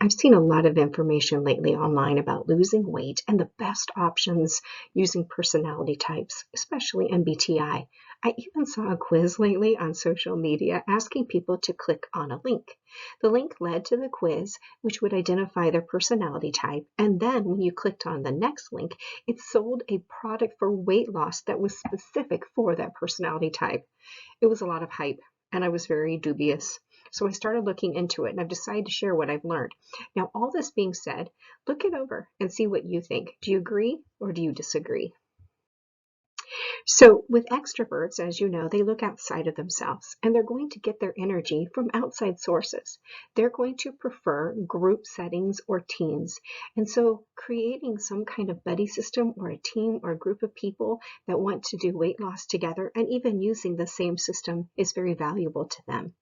I've seen a lot of information lately online about losing weight and the best options using personality types, especially MBTI. I even saw a quiz lately on social media asking people to click on a link. The link led to the quiz, which would identify their personality type, and then when you clicked on the next link, it sold a product for weight loss that was specific for that personality type. It was a lot of hype, and I was very dubious. So I started looking into it, and I've decided to share what I've learned. Now, all this being said, look it over and see what you think. Do you agree or do you disagree? So with extroverts, as you know, they look outside of themselves and they're going to get their energy from outside sources. They're going to prefer group settings or teams. And so creating some kind of buddy system or a team or a group of people that want to do weight loss together and even using the same system is very valuable to them.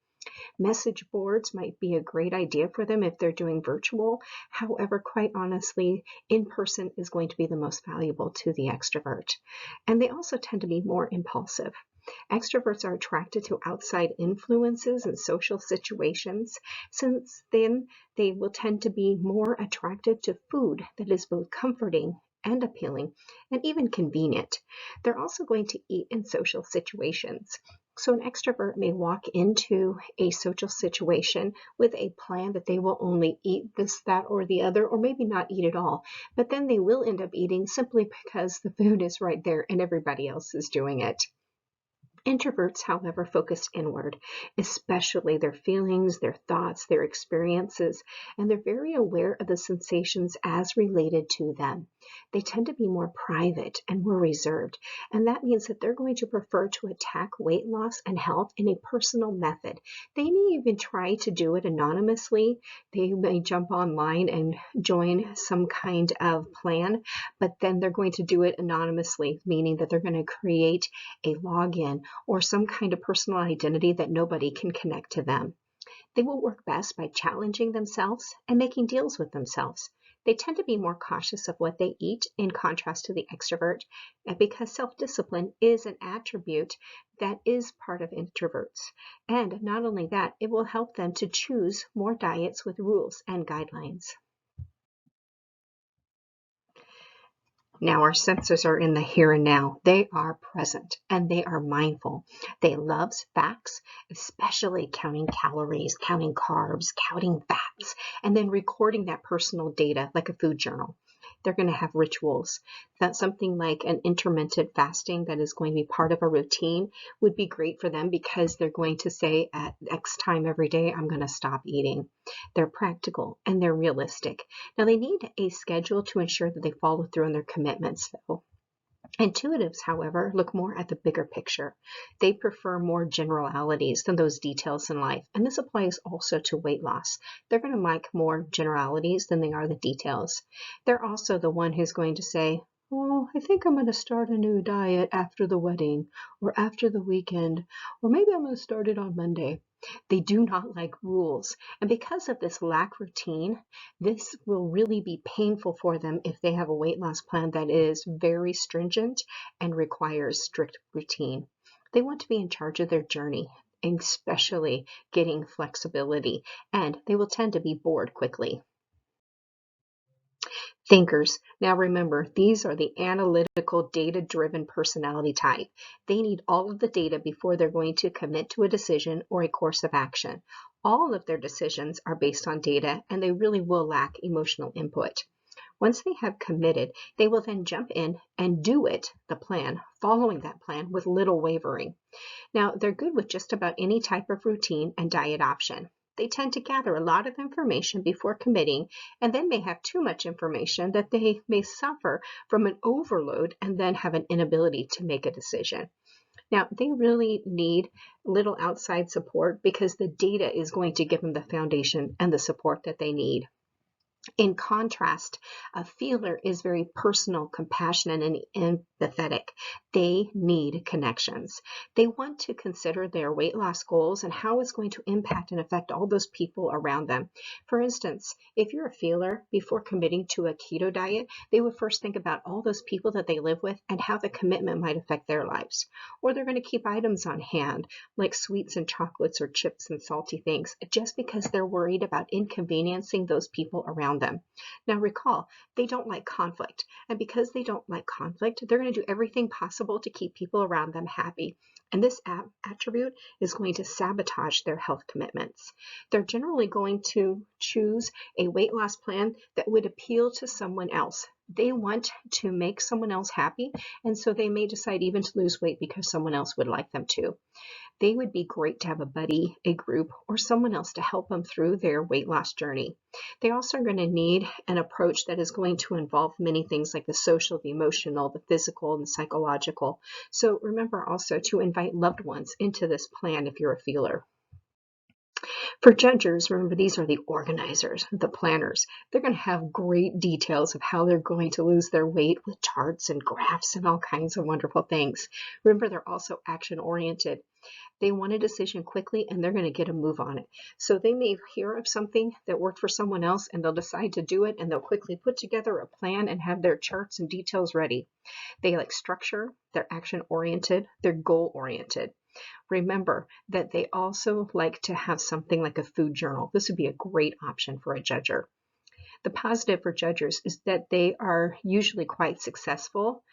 Message boards might be a great idea for them if they're doing virtual. However, quite honestly, in person is going to be the most valuable to the extrovert. And they also tend to be more impulsive. Extroverts are attracted to outside influences and social situations, since then they will tend to be more attracted to food that is both comforting and appealing and even convenient. They're also going to eat in social situations. So an extrovert may walk into a social situation with a plan that they will only eat this, that, or the other, or maybe not eat at all. But then they will end up eating simply because the food is right there and everybody else is doing it. Introverts, however, focus inward, especially their feelings, their thoughts, their experiences, and they're very aware of the sensations as related to them. They tend to be more private and more reserved, and that means that they're going to prefer to attack weight loss and health in a personal method. They may even try to do it anonymously. They may jump online and join some kind of plan, but then they're going to do it anonymously, meaning that they're going to create a login or some kind of personal identity that nobody can connect to them. They will work best by challenging themselves and making deals with themselves. They tend to be more cautious of what they eat in contrast to the extrovert, because self-discipline is an attribute that is part of introverts. And not only that, it will help them to choose more diets with rules and guidelines. Now our senses are in the here and now. They are present and they are mindful. They love facts, especially counting calories, counting carbs, counting fats, and then recording that personal data like a food journal. They're going to have rituals. That's something like an intermittent fasting that is going to be part of a routine would be great for them because they're going to say at X time every day, I'm going to stop eating. They're practical and they're realistic. Now they need a schedule to ensure that they follow through on their commitments though. Intuitives, however, look more at the bigger picture. They prefer more generalities than those details in life, and this applies also to weight loss. They're going to like more generalities than they are the details. They're also the one who's going to say, oh, I think I'm going to start a new diet after the wedding or after the weekend, or maybe I'm going to start it on Monday. They do not like rules, and because of this lack routine, this will really be painful for them if they have a weight loss plan that is very stringent and requires strict routine. They want to be in charge of their journey, especially getting flexibility, and they will tend to be bored quickly. Thinkers. Now remember, these are the analytical, data-driven personality type. They need all of the data before they're going to commit to a decision or a course of action. All of their decisions are based on data, and they really will lack emotional input. Once they have committed, they will then jump in and do it, the plan, following that plan with little wavering. Now, they're good with just about any type of routine and diet option. They tend to gather a lot of information before committing and then may have too much information that they may suffer from an overload and then have an inability to make a decision. Now, they really need little outside support because the data is going to give them the foundation and the support that they need. In contrast, a feeler is very personal, compassionate, and empathetic. They need connections. They want to consider their weight loss goals and how it's going to impact and affect all those people around them. For instance, if you're a feeler, before committing to a keto diet, they would first think about all those people that they live with and how the commitment might affect their lives. Or they're going to keep items on hand, like sweets and chocolates or chips and salty things, just because they're worried about inconveniencing those people around them. Now recall, they don't like conflict, and because they don't like conflict, they're going to do everything possible to keep people around them happy. And this attribute is going to sabotage their health commitments. They're generally going to choose a weight loss plan that would appeal to someone else. They want to make someone else happy, and so they may decide even to lose weight because someone else would like them to. They would be great to have a buddy, a group, or someone else to help them through their weight loss journey. They also are going to need an approach that is going to involve many things like the social, the emotional, the physical, and the psychological. So remember also to invite loved ones into this plan if you're a feeler. For judgers, remember these are the organizers, the planners. They're going to have great details of how they're going to lose their weight with charts and graphs and all kinds of wonderful things. Remember, they're also action-oriented. They want a decision quickly and they're going to get a move on it. So they may hear of something that worked for someone else and they'll decide to do it, and they'll quickly put together a plan and have their charts and details ready. They like structure, they're action-oriented, they're goal-oriented. Remember that they also like to have something like a food journal. This would be a great option for a judger. The positive for judgers is that they are usually quite successful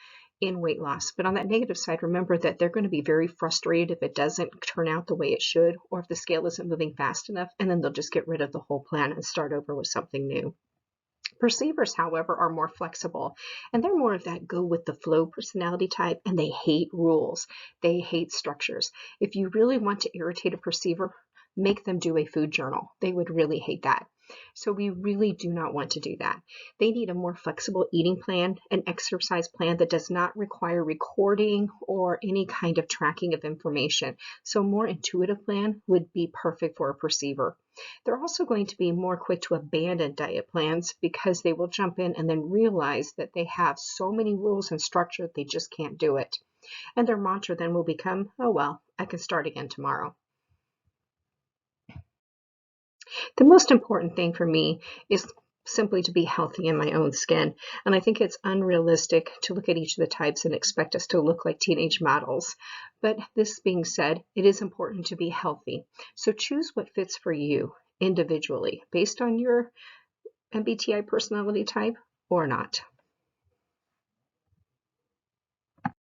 in weight loss. But on that negative side, remember that they're going to be very frustrated if it doesn't turn out the way it should, or if the scale isn't moving fast enough, and then they'll just get rid of the whole plan and start over with something new. Perceivers, however, are more flexible, and they're more of that go with the flow personality type, and they hate rules. They hate structures. If you really want to irritate a perceiver, make them do a food journal. They would really hate that. So we really do not want to do that. They need a more flexible eating plan, an exercise plan that does not require recording or any kind of tracking of information. So a more intuitive plan would be perfect for a perceiver. They're also going to be more quick to abandon diet plans because they will jump in and then realize that they have so many rules and structure that they just can't do it. And their mantra then will become, oh well, I can start again tomorrow. The most important thing for me is simply to be healthy in my own skin. And I think it's unrealistic to look at each of the types and expect us to look like teenage models. But this being said, it is important to be healthy. So choose what fits for you individually based on your MBTI personality type or not.